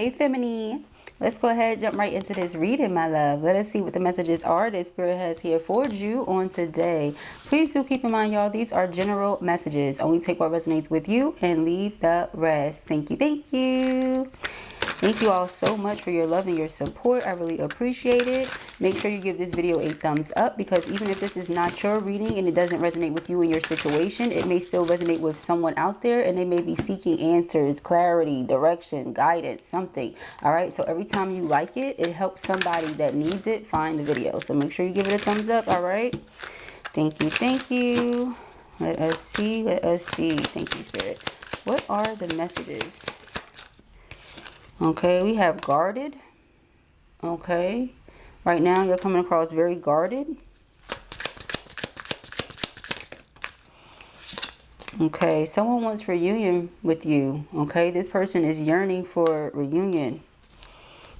Hey Feminine, let's go ahead, jump right into this reading, my love. Let us see what the messages are that Spirit has here for you on today. Please do keep in mind, y'all, these are general messages. Only take what resonates with you and leave the rest. Thank you, thank you. Thank you all so much for your love and your support. I really appreciate it. Make sure you give this video a thumbs up, because even if this is not your reading and it doesn't resonate with you and your situation, it may still resonate with someone out there, and they may be seeking answers, clarity, direction, guidance, something. All right, so every time you like it, it helps somebody that needs it find the video. So make sure you give it a thumbs up. All right, thank you, thank you. Let us see, let us see. Thank you, Spirit. What are the messages? Okay, we have guarded. Okay, right now you're coming across very guarded. Okay, someone wants reunion with you. Okay, this person is yearning for reunion.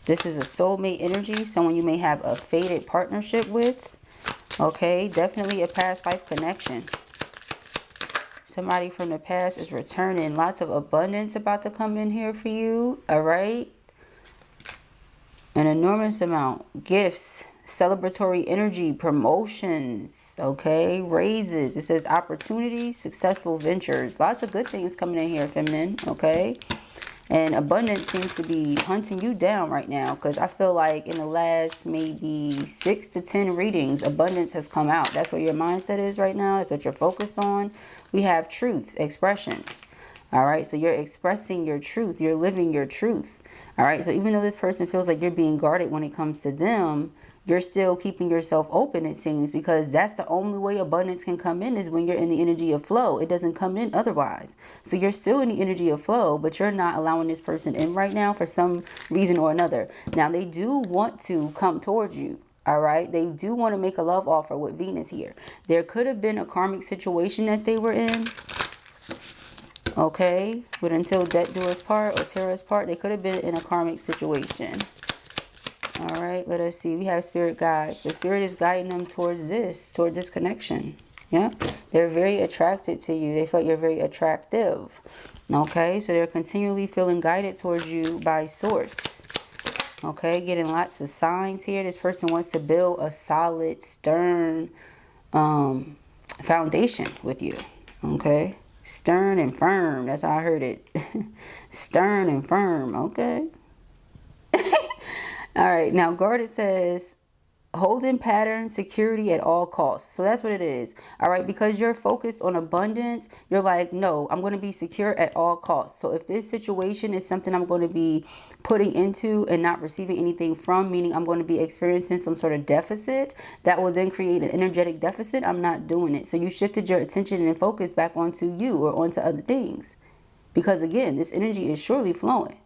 This is a soulmate energy, someone you may have a fated partnership with. Okay, definitely a past life connection. Somebody from the past is returning. Lots of abundance about to come in here for you. All right. An enormous amount. Gifts, celebratory energy, promotions. Okay. Raises. It says opportunities, successful ventures. Lots of good things coming in here, feminine. Okay. And abundance seems to be hunting you down right now, because I feel like in the last maybe 6 to 10 readings, abundance has come out. That's where your mindset is right now. That's what you're focused on. We have truth, expressions. All right. So you're expressing your truth. You're living your truth. All right. So even though this person feels like you're being guarded when it comes to them, you're still keeping yourself open, it seems, because that's the only way abundance can come in, is when you're in the energy of flow. It doesn't come in otherwise. So you're still in the energy of flow, but you're not allowing this person in right now for some reason or another. Now, they do want to come towards you. All right. They do want to make a love offer with Venus here. There could have been a karmic situation that they were in. Okay. But until death do us part or tear us part, they could have been in a karmic situation. All right, let us see. We have spirit guides. The spirit is guiding them towards this connection. Yeah, they're very attracted to you. They feel like you're very attractive. Okay, so they're continually feeling guided towards you by source. Okay, getting lots of signs here. This person wants to build a solid, stern foundation with you. Okay, stern and firm. That's how I heard it. Stern and firm. Okay. All right, now guarded says holding pattern security at all costs. So that's what it is. All right, because you're focused on abundance, you're like, no, I'm going to be secure at all costs. So if this situation is something I'm going to be putting into and not receiving anything from, meaning I'm going to be experiencing some sort of deficit that will then create an energetic deficit, I'm not doing it. So you shifted your attention and focus back onto you or onto other things, because again, this energy is surely flowing.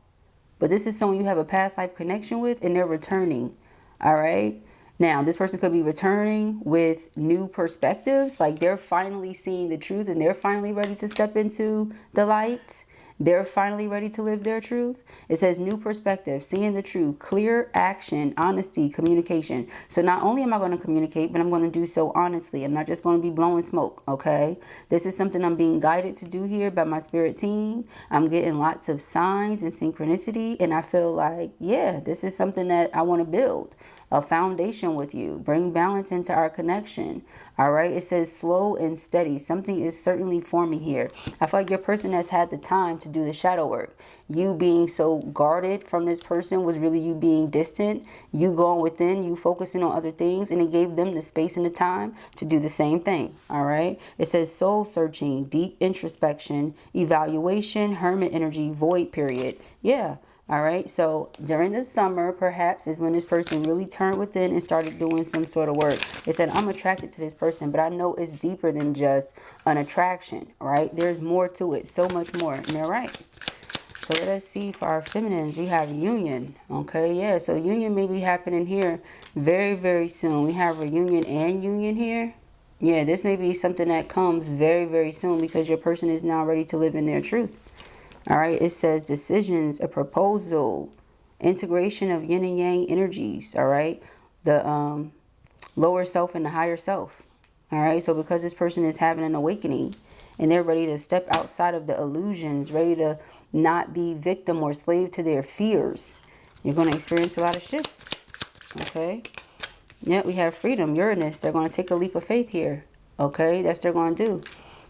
But this is someone you have a past life connection with, and they're returning. All right. Now, this person could be returning with new perspectives. Like they're finally seeing the truth, and they're finally ready to step into the light. They're finally ready to live their truth. It says new perspective, seeing the truth, clear action, honesty, communication. So not only am I going to communicate, but I'm going to do so honestly. I'm not just going to be blowing smoke. Okay. This is something I'm being guided to do here by my spirit team. I'm getting lots of signs and synchronicity. And I feel like, yeah, this is something that I want to build. A foundation with you. Bring balance into our connection. All right. It says slow and steady. Something is certainly forming here. I feel like your person has had the time to do the shadow work. You being so guarded from this person was really you being distant. You going within, you focusing on other things, and it gave them the space and the time to do the same thing. All right. It says soul searching, deep introspection, evaluation, hermit energy, void period. Yeah. All right. So during the summer, perhaps, is when this person really turned within and started doing some sort of work. It said, I'm attracted to this person, but I know it's deeper than just an attraction. Right. There's more to it. So much more. And they're right. So let us see for our feminines. We have union. Okay. Yeah. So union may be happening here very, very soon. We have reunion and union here. Yeah. This may be something that comes very, very soon, because your person is now ready to live in their truth. All right, it says decisions, a proposal, integration of yin and yang energies. All right, the lower self and the higher self. All right, so because this person is having an awakening and they're ready to step outside of the illusions, ready to not be victim or slave to their fears, you're going to experience a lot of shifts. Okay. Yeah, we have freedom, Uranus. They're going to take a leap of faith here. Okay, that's what they're going to do.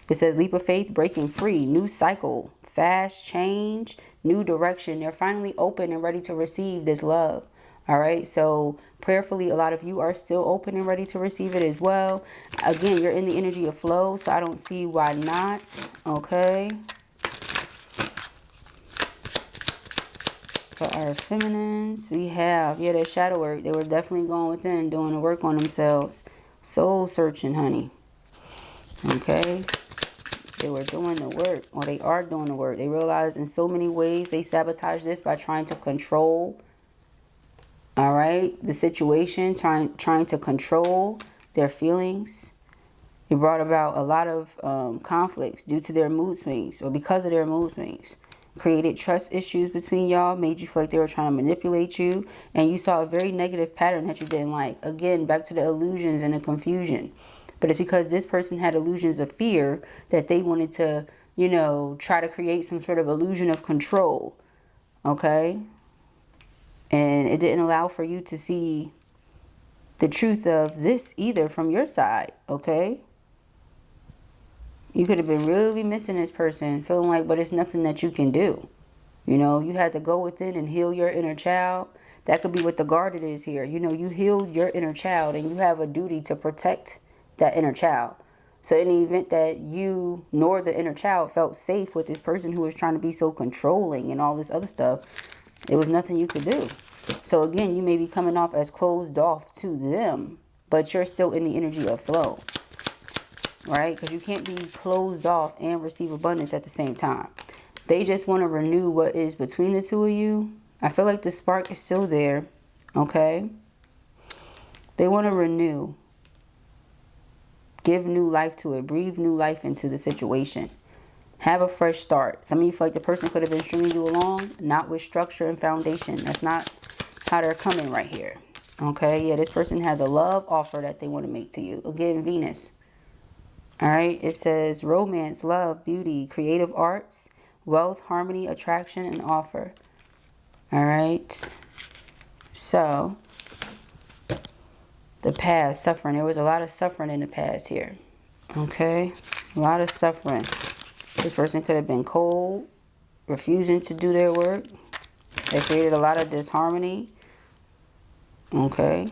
It says leap of faith, breaking free, new cycle, fast change, new direction. They're finally open and ready to receive this love. All right, so prayerfully, a lot of you are still open and ready to receive it as well. Again, you're in the energy of flow, so I don't see why not. Okay. For our feminines, we have, yeah, their shadow work. They were definitely going within, doing the work on themselves. Soul searching, honey. Okay. They were doing the work, or they are doing the work. They realized in so many ways they sabotage this by trying to control, all right, the situation, trying to control their feelings. It brought about a lot of conflicts due to their mood swings, or because of their mood swings. Created trust issues between y'all, made you feel like they were trying to manipulate you, and you saw a very negative pattern that you didn't like. Again, back to the illusions and the confusion. But it's because this person had illusions of fear that they wanted to, you know, try to create some sort of illusion of control. Okay? And it didn't allow for you to see the truth of this either from your side. Okay? You could have been really missing this person, feeling like, but it's nothing that you can do. You know, you had to go within and heal your inner child. That could be what the guarded is here. You know, you healed your inner child and you have a duty to protect that inner child. So in the event that you nor the inner child felt safe with this person who was trying to be so controlling and all this other stuff, there was nothing you could do. So again, you may be coming off as closed off to them, but you're still in the energy of flow. Right? Because you can't be closed off and receive abundance at the same time. They just want to renew what is between the two of you. I feel like the spark is still there. Okay? They want to renew. Give new life to it. Breathe new life into the situation. Have a fresh start. Some of you feel like the person could have been stringing you along, not with structure and foundation. That's not how they're coming right here. Okay? Yeah, this person has a love offer that they want to make to you. Again, Venus. All right, it says romance, love, beauty, creative arts, wealth, harmony, attraction, and offer. All right. So, the past, suffering. There was a lot of suffering in the past here. Okay. A lot of suffering. This person could have been cold, refusing to do their work. They created a lot of disharmony. Okay.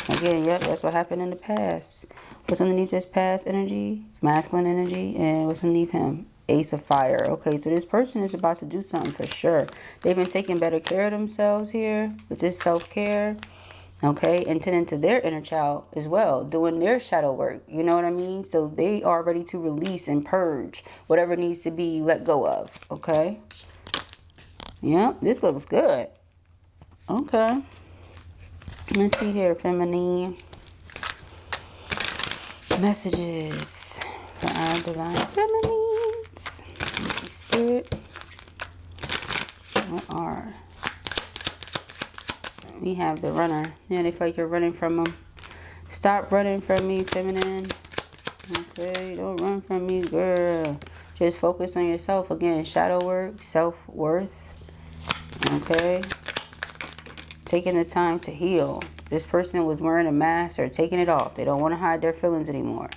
Again, yep, that's what happened in the past. What's underneath this past energy? Masculine energy. And what's underneath him? Ace of fire. Okay, so this person is about to do something for sure. They've been taking better care of themselves here with this self-care. Okay, and tending to their inner child as well. Doing their shadow work. You know what I mean? So they are ready to release and purge whatever needs to be let go of. Okay. Yep, this looks good. Okay. Let's see here, feminine. Messages for our divine feminines. Spirit. What are? We have the runner. Yeah, they feel like you're running from them. Stop running from me, feminine. Okay, don't run from me, girl. Just focus on yourself. Again, shadow work, self-worth. Okay. Taking the time to heal. This person was wearing a mask or taking it off. They don't want to hide their feelings anymore.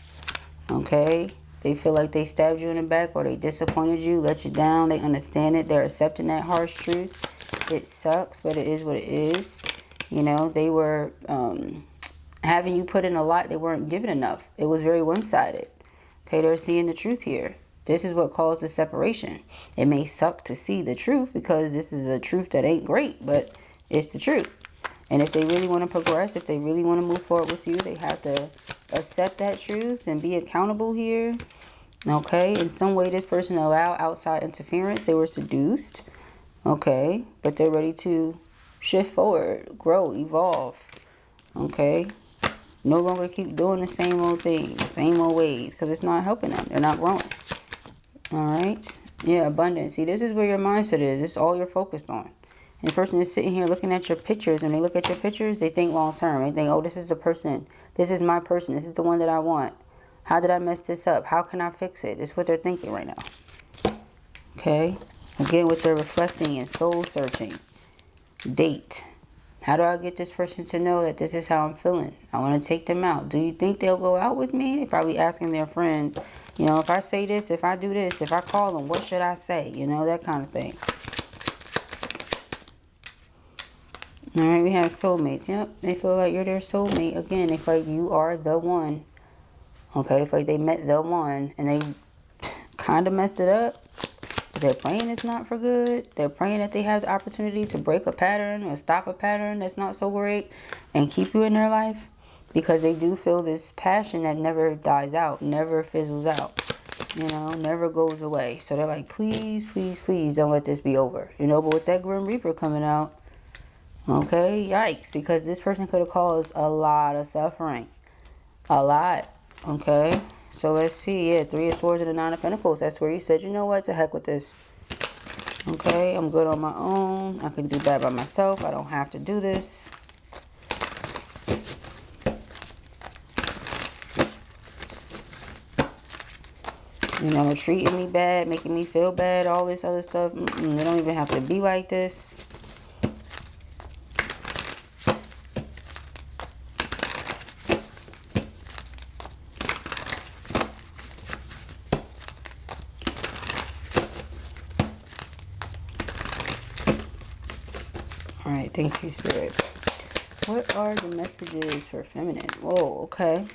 Okay? They feel like they stabbed you in the back or they disappointed you, let you down. They understand it. They're accepting that harsh truth. It sucks, but it is what it is. You know, they were having you put in a lot. They weren't given enough. It was very one-sided. Okay, they're seeing the truth here. This is what caused the separation. It may suck to see the truth because this is a truth that ain't great, but it's the truth. And if they really want to progress, if they really want to move forward with you, they have to accept that truth and be accountable here. Okay, in some way this person allowed outside interference. They were seduced. Okay, but they're ready to shift forward, grow, evolve. Okay, no longer keep doing the same old thing, the same old ways, because it's not helping them. They're not growing. All right, yeah, abundance. See, this is where your mindset is. This is all you're focused on. And the person is sitting here looking at your pictures, and they look at your pictures, they think long term. They think, oh, this is the person This is my person. This is the one that I want. How did I mess this up? How can I fix it? It's what they're thinking right now. Okay. Again, what they're reflecting and soul searching. Date. How do I get this person to know that this is how I'm feeling? I want to take them out. Do you think they'll go out with me? They're probably asking their friends, you know, if I say this, if I do this, if I call them, what should I say? You know, that kind of thing. All right, we have soulmates. Yep, they feel like you're their soulmate. Again, they feel like you are the one. Okay, feel like they met the one and they kind of messed it up. They're praying it's not for good. They're praying that they have the opportunity to break a pattern or stop a pattern that's not so great and keep you in their life, because they do feel this passion that never dies out, never fizzles out, you know, never goes away. So they're like, please, please, please don't let this be over, you know. But with that Grim Reaper coming out, okay, yikes, because this person could have caused a lot of suffering, a lot, okay. So let's see, yeah, 3 of Swords and the 9 of Pentacles. That's where you said, you know what, to heck with this. Okay, I'm good on my own. I can do that by myself. I don't have to do this. You know, treating me bad, making me feel bad, all this other stuff. They don't even have to be like this. All right, thank you, Spirit. What are the messages for feminine? Whoa, okay.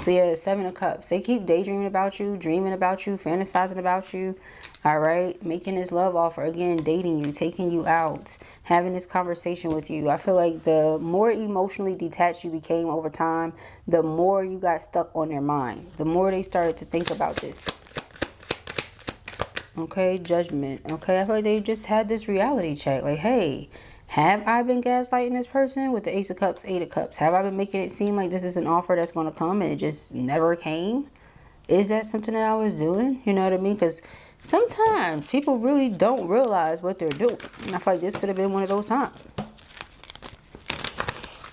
So yeah, 7 of Cups. They keep daydreaming about you, dreaming about you, fantasizing about you. All right, making this love offer again, dating you, taking you out, having this conversation with you. I feel like the more emotionally detached you became over time, the more you got stuck on their mind. The more they started to think about this. Okay, Judgment. Okay, I feel like they just had this reality check. Like, hey, have I been gaslighting this person with the Ace of Cups, 8 of Cups? Have I been making it seem like this is an offer that's going to come and it just never came? Is that something that I was doing? You know what I mean? Because sometimes people really don't realize what they're doing. And I feel like this could have been one of those times.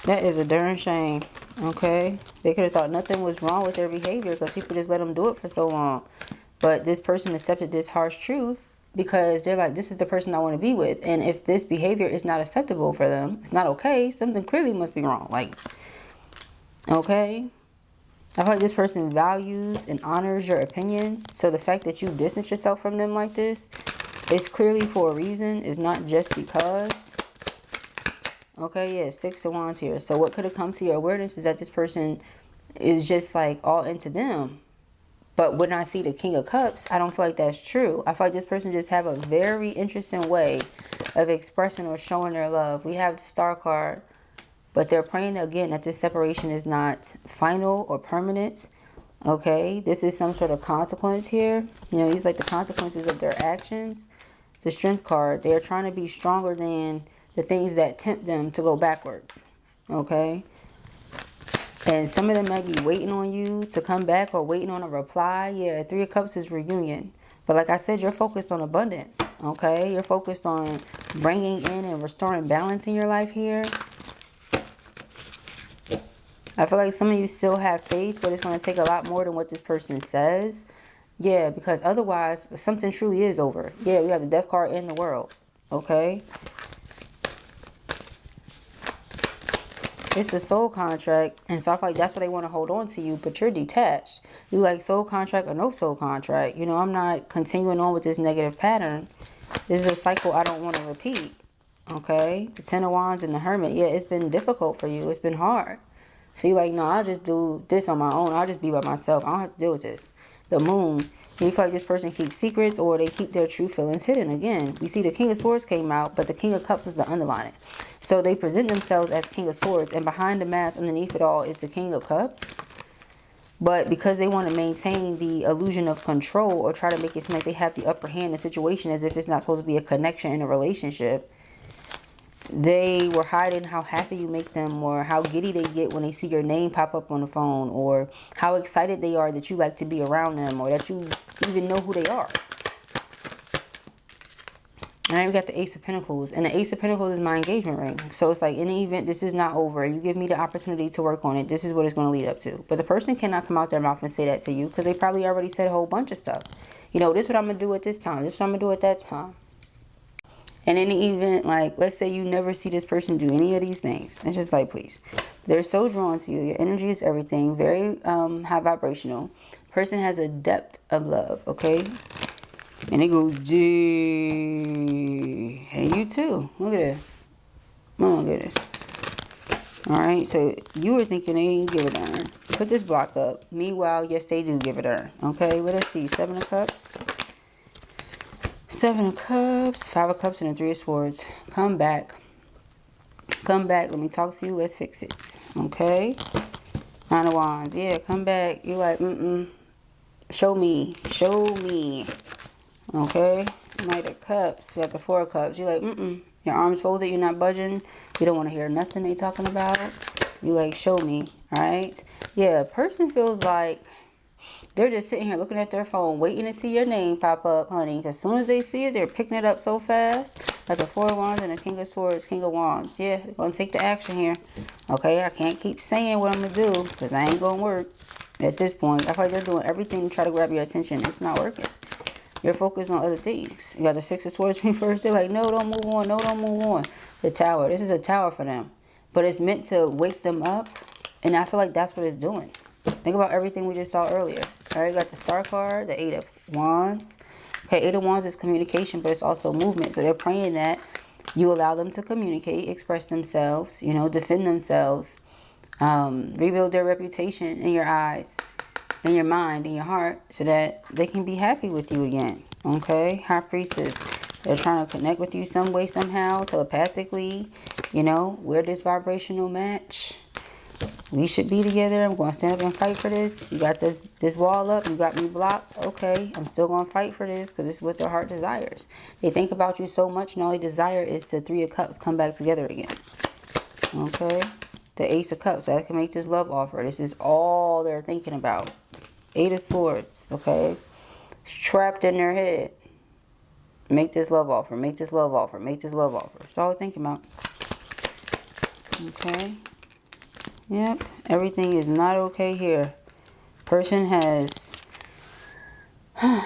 That is a darn shame. Okay? They could have thought nothing was wrong with their behavior because people just let them do it for so long. But this person accepted this harsh truth because they're like, this is the person I want to be with. And if this behavior is not acceptable for them, it's not okay, something clearly must be wrong. Like, okay? I feel like this person values and honors your opinion. So the fact that you distance yourself from them like this is clearly for a reason. It's not just because. Okay, yeah, 6 of Wands here. So what could have come to your awareness is that this person is just like all into them. But when I see the King of Cups, I don't feel like that's true. I feel like this person just have a very interesting way of expressing or showing their love. We have the Star card, but they're praying again that this separation is not final or permanent. Okay, this is some sort of consequence here. You know, these like the consequences of their actions. The Strength card, they are trying to be stronger than the things that tempt them to go backwards. Okay. And some of them might be waiting on you to come back or waiting on a reply. Yeah, 3 of Cups is reunion. But like I said, you're focused on abundance, okay? You're focused on bringing in and restoring balance in your life here. I feel like some of you still have faith, but it's going to take a lot more than what this person says. Yeah, because otherwise, something truly is over. Yeah, we have the Death card in the World, okay? It's a soul contract, and so I feel like that's why they want to hold on to you, but you're detached. You like soul contract or no soul contract. You know, I'm not continuing on with this negative pattern. This is a cycle I don't want to repeat, okay? The 10 of Wands and the Hermit, yeah, it's been difficult for you. It's been hard. So you're like, no, I'll just do this on my own. I'll just be by myself. I don't have to deal with this. The Moon, you feel like this person keeps secrets or they keep their true feelings hidden. Again, we see the King of Swords came out, but the King of Cups was the underlining. So they present themselves as King of Swords, and behind the mask underneath it all is the King of Cups. But because they want to maintain the illusion of control or try to make it seem like they have the upper hand in the situation as if it's not supposed to be a connection in a relationship, they were hiding how happy you make them or how giddy they get when they see your name pop up on the phone, or how excited they are that you like to be around them or that you even know who they are. Now we got the Ace of Pentacles, and the Ace of Pentacles is my engagement ring. So it's like, in the event this is not over, you give me the opportunity to work on it, this is what it's going to lead up to. But the person cannot come out their mouth and say that to you, because they probably already said a whole bunch of stuff. You know, this is what I'm going to do at this time, this is what I'm going to do at that time. And in the event, like, let's say you never see this person do any of these things. It's just like, please. They're so drawn to you. Your energy is everything. Very high vibrational. Person has a depth of love, okay? And it goes G. And you too. Look at this. Oh my goodness. Alright, so you were thinking they didn't give a darn. Put this block up. Meanwhile, yes, they do give a darn. Okay, let us see. 7 of Cups. 7 of Cups. 5 of Cups and a 3 of Swords. Come back. Come back. Let me talk to you. Let's fix it. Okay. 9 of Wands. Yeah, come back. You're like, show me. Show me. Okay. Knight of Cups. We got the 4 of Cups. You're like, Your arms folded. You're not budging. You don't want to hear nothing they talking about. You like, show me. Alright. Yeah, person feels like they're just sitting here looking at their phone, waiting to see your name pop up, honey. Because as soon as they see it, they're picking it up so fast. Like the 4 of Wands and the King of Swords, King of Wands. Yeah, they're going to take the action here. Okay, I can't keep saying what I'm going to do, because I ain't going to work at this point. I feel like they're doing everything to try to grab your attention. It's not working. You're focused on other things. You got the 6 of Swords first. They're like, no, don't move on. No, don't move on. The Tower. This is a tower for them. But it's meant to wake them up. And I feel like that's what it's doing. Think about everything we just saw earlier. All right, got the Star card, the 8 of Wands. Okay, 8 of Wands is communication, but it's also movement. So they're praying that you allow them to communicate, express themselves, you know, defend themselves, rebuild their reputation in your eyes, in your mind, in your heart, so that they can be happy with you again. Okay, High Priestess. They're trying to connect with you some way, somehow, telepathically. You know, we're this vibrational match. We should be together. I'm going to stand up and fight for this. You got this wall up. You got me blocked. Okay, I'm still going to fight for this, because this is what their heart desires. They think about you so much, and all they desire is to 3 of Cups come back together again. Okay, the Ace of Cups. So I can make this love offer. This is all they're thinking about. 8 of Swords. Okay, it's trapped in their head. Make this love offer. Make this love offer. Make this love offer. That's all they're thinking about. Okay. Yep, everything is not okay here. Person has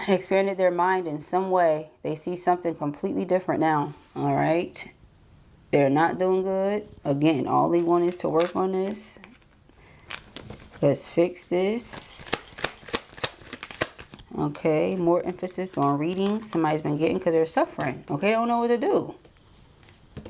expanded their mind in some way. They see something completely different now. All right. They're not doing good. Again, all they want is to work on this. Let's fix this. Okay, more emphasis on reading. Somebody's been getting because they're suffering. Okay, they don't know what to do.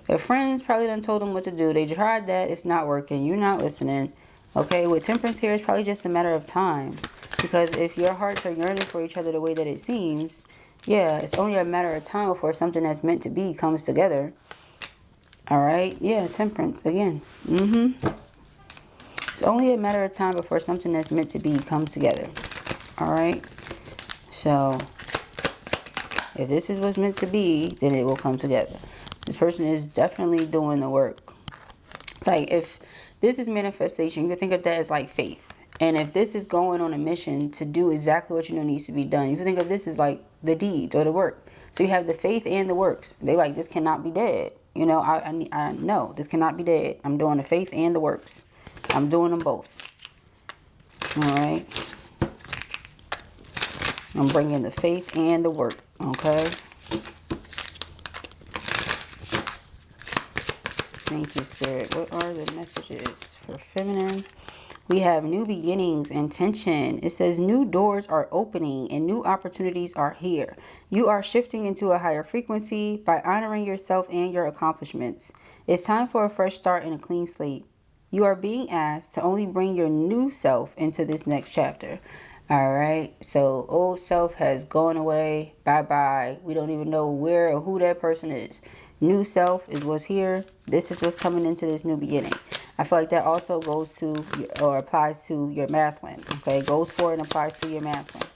Their friends probably done told them what to do. They tried that. It's not working. You're not listening. Okay, with Temperance here, it's probably just a matter of time. Because if your hearts are yearning for each other the way that it seems, yeah, it's only a matter of time before something that's meant to be comes together. Alright, yeah, Temperance again. It's only a matter of time before something that's meant to be comes together. Alright, so if this is what's meant to be, then it will come together. This person is definitely doing the work. It's like, if this is manifestation, you can think of that as like faith. And if this is going on a mission to do exactly what you know needs to be done, you can think of this as like the deeds or the work. So you have the faith and the works. They like, this cannot be dead. You know, I know this cannot be dead. I'm doing the faith and the works. I'm doing them both. All right. I'm bringing the faith and the work. Okay. Thank you, Spirit. What are the messages for feminine? We have new beginnings and tension. It says new doors are opening and new opportunities are here. You are shifting into a higher frequency by honoring yourself and your accomplishments. It's time for a fresh start and a clean slate. You are being asked to only bring your new self into this next chapter. All right. So old self has gone away. Bye-bye. We don't even know where or who that person is. New self is what's here. This is what's coming into this new beginning. I feel like that also goes to or applies to your masculine. Okay, goes for and applies to your masculine.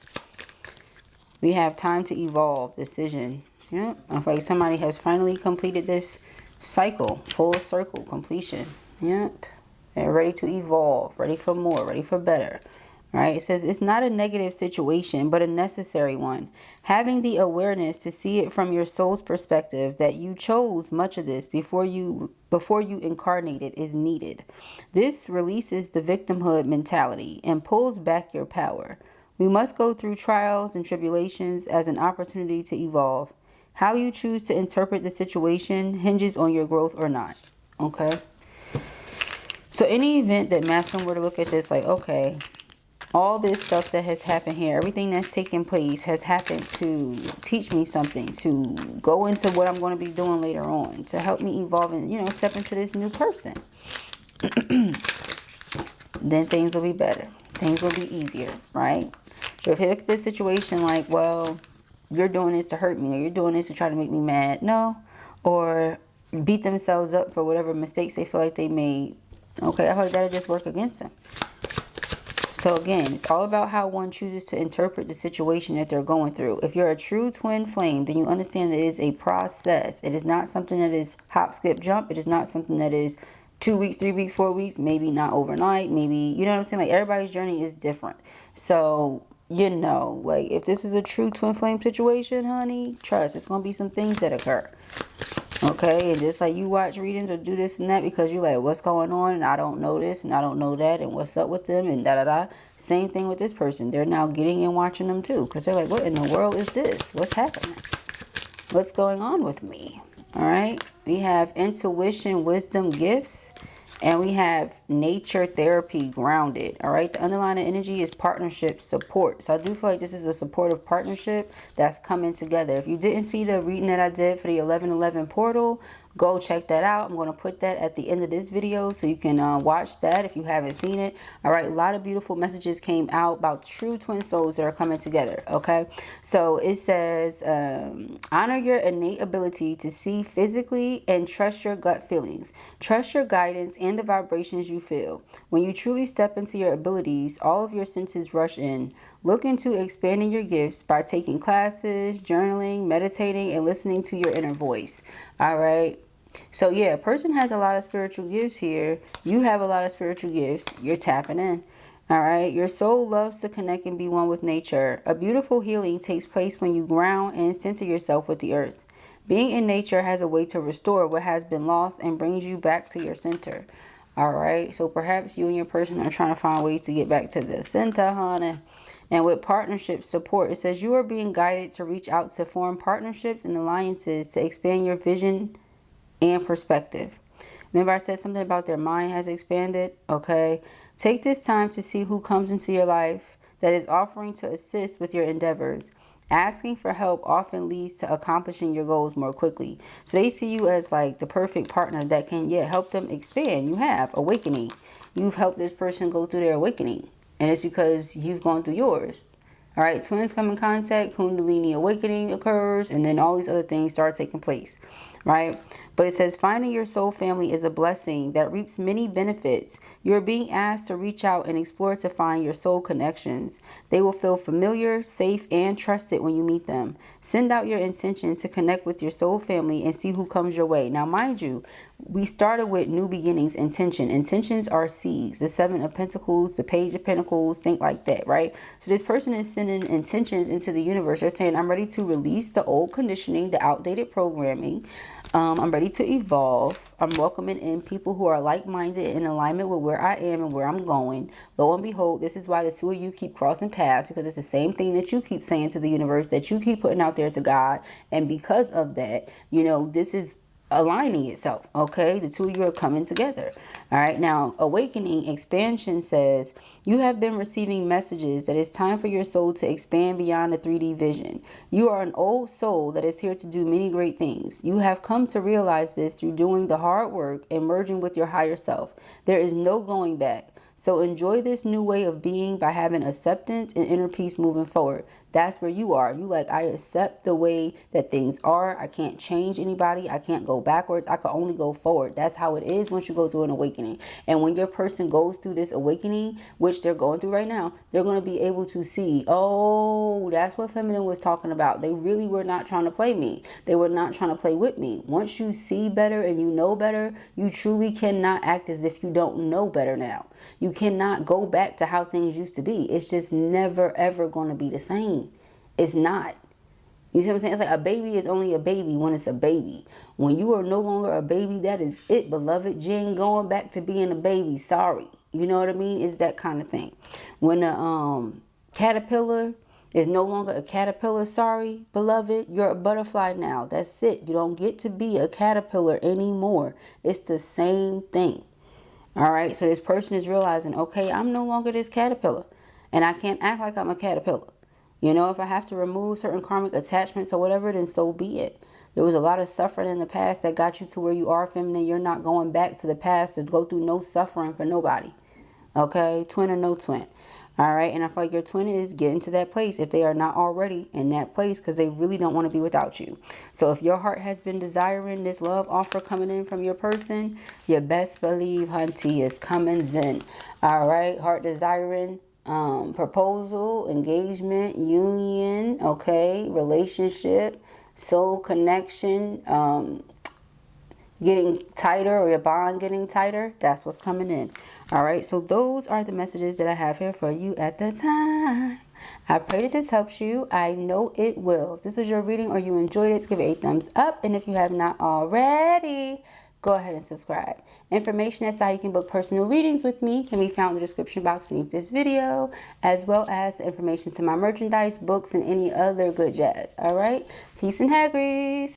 We have time to evolve, decision. Yep. I feel like somebody has finally completed this cycle, full circle completion. Yep. They're ready to evolve, ready for more, ready for better. All right, it says it's not a negative situation, but a necessary one. Having the awareness to see it from your soul's perspective that you chose much of this before you incarnated is needed. This releases the victimhood mentality and pulls back your power. We must go through trials and tribulations as an opportunity to evolve. How you choose to interpret the situation hinges on your growth or not. Okay? So any event that masculine were to look at this like, okay, all this stuff that has happened here, everything that's taken place has happened to teach me something, to go into what I'm going to be doing later on, to help me evolve and, you know, step into this new person. Then things will be better. Things will be easier, right? But if you look at this situation like, well, you're doing this to hurt me, or you're doing this to try to make me mad, no, or beat themselves up for whatever mistakes they feel like they made, okay, I feel like that'll just work against them. So again, it's all about how one chooses to interpret the situation that they're going through. If you're a true twin flame, then you understand that it is a process. It is not something that is hop, skip, jump. It is not something that is 2 weeks, 3 weeks, 4 weeks, maybe not overnight, maybe, you know what I'm saying? Like, everybody's journey is different. So, you know, like, if this is a true twin flame situation, honey, trust, it's going to be some things that occur. Okay, and just like you watch readings or do this and that because you're like, what's going on? And I don't know this and I don't know that and what's up with them and da-da-da. Same thing with this person. They're now getting and watching them too because they're like, what in the world is this? What's happening? What's going on with me? All right, we have intuition, wisdom, gifts, and we have nature, therapy, grounded. All right, the underlying energy is partnership, support. So I do feel like this is a supportive partnership that's coming together. If you didn't see the reading that I did for the 1111 portal, go check that out. I'm going to put that at the end of this video so you can watch that if you haven't seen it. All right, a lot of beautiful messages came out about true twin souls that are coming together. Okay, so it says, honor your innate ability to see physically and trust your gut feelings. Trust your guidance and the vibrations you feel. When you truly step into your abilities, all of your senses rush in. Look into expanding your gifts by taking classes, journaling, meditating, and listening to your inner voice. All right. So yeah, a person has a lot of spiritual gifts here. You have a lot of spiritual gifts. You're tapping in. All right. Your soul loves to connect and be one with nature. A beautiful healing takes place when you ground and center yourself with the earth. Being in nature has a way to restore what has been lost and brings you back to your center. All right. So perhaps you and your person are trying to find ways to get back to the center, honey. And with partnership support, it says you are being guided to reach out to form partnerships and alliances to expand your vision and perspective. Remember I said something about their mind has expanded? Okay. Take this time to see who comes into your life that is offering to assist with your endeavors. Asking for help often leads to accomplishing your goals more quickly. So they see you as like the perfect partner that can, help them expand. You have awakening. You've helped this person go through their awakening. And it's because you've gone through yours. All right, twins come in contact, Kundalini awakening occurs, and then all these other things start taking place, right? But it says finding your soul family is a blessing that reaps many benefits. You're being asked to reach out and explore to find your soul connections. They will feel familiar, safe, and trusted when you meet them. Send out your intention to connect with your soul family and see who comes your way. Now, mind you, we started with new beginnings, intention. Intentions are seeds. The 7 of Pentacles, the Page of Pentacles, think like that, right? So this person is sending intentions into the universe. They're saying, I'm ready to release the old conditioning, the outdated programming. I'm ready to evolve. I'm welcoming in people who are like-minded in alignment with where I am and where I'm going. Lo and behold, this is why the two of you keep crossing paths, because it's the same thing that you keep saying to the universe, that you keep putting out there to God. And because of that, this is aligning itself. Okay, the two of you are coming together. All right, now awakening expansion says you have been receiving messages that it's time for your soul to expand beyond the 3D vision. You are an old soul that is here to do many great things. You have come to realize this through doing the hard work and merging with your higher self. There is no going back. So enjoy this new way of being by having acceptance and inner peace moving forward. That's where you are. You like, I accept the way that things are. I can't change anybody. I can't go backwards. I can only go forward. That's how it is once you go through an awakening. And when your person goes through this awakening, which they're going through right now, they're going to be able to see, oh, that's what feminine was talking about. They really were not trying to play me. They were not trying to play with me. Once you see better and you know better, you truly cannot act as if you don't know better now. You cannot go back to how things used to be. It's just never, ever going to be the same. It's not. You see what I'm saying? It's like a baby is only a baby when it's a baby. When you are no longer a baby, that is it, beloved. You ain't going back to being a baby. Sorry. You know what I mean? It's that kind of thing. When a caterpillar is no longer a caterpillar, sorry, beloved, you're a butterfly now. That's it. You don't get to be a caterpillar anymore. It's the same thing. All right, so this person is realizing, okay, I'm no longer this caterpillar, and I can't act like I'm a caterpillar. You know, if I have to remove certain karmic attachments or whatever, then so be it. There was a lot of suffering in the past that got you to where you are, feminine. You're not going back to the past to go through no suffering for nobody. Okay, twin or no twin. All right, and I feel like your twin is getting to that place if they are not already in that place, because they really don't want to be without you. So if your heart has been desiring this love offer coming in from your person, you best believe, hunty, is coming in. All right, heart desiring, proposal, engagement, union, okay, relationship, soul connection, getting tighter, or your bond getting tighter. That's what's coming in. All right, so those are the messages that I have here for you at the time. I pray that this helps you. I know it will. If this was your reading or you enjoyed it, give it a thumbs up. And if you have not already, go ahead and subscribe. Information as to how you can book personal readings with me can be found in the description box beneath this video, as well as the information to my merchandise, books, and any other good jazz. All right, peace and haggries.